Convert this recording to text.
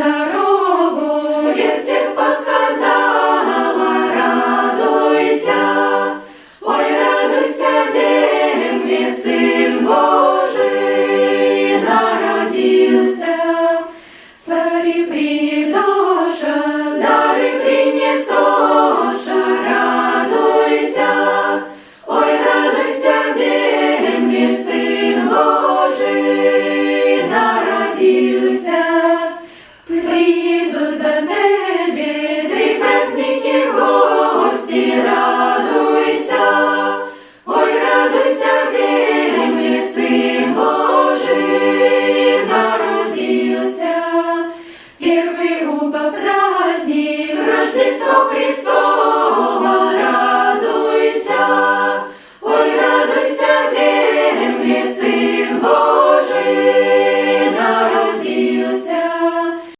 дорогу вертеп показала, радуйся, ой, радуйся, земле, Сын Божий народился. Цари придоша, дары принесоша, радуйся, ой, радуйся, земле, Сын Божий народился. Придут до тебе три праздники в гости, радуйся, ой, радуйся, земле, Сын Божий народился. Первый праздник Рождество Христово.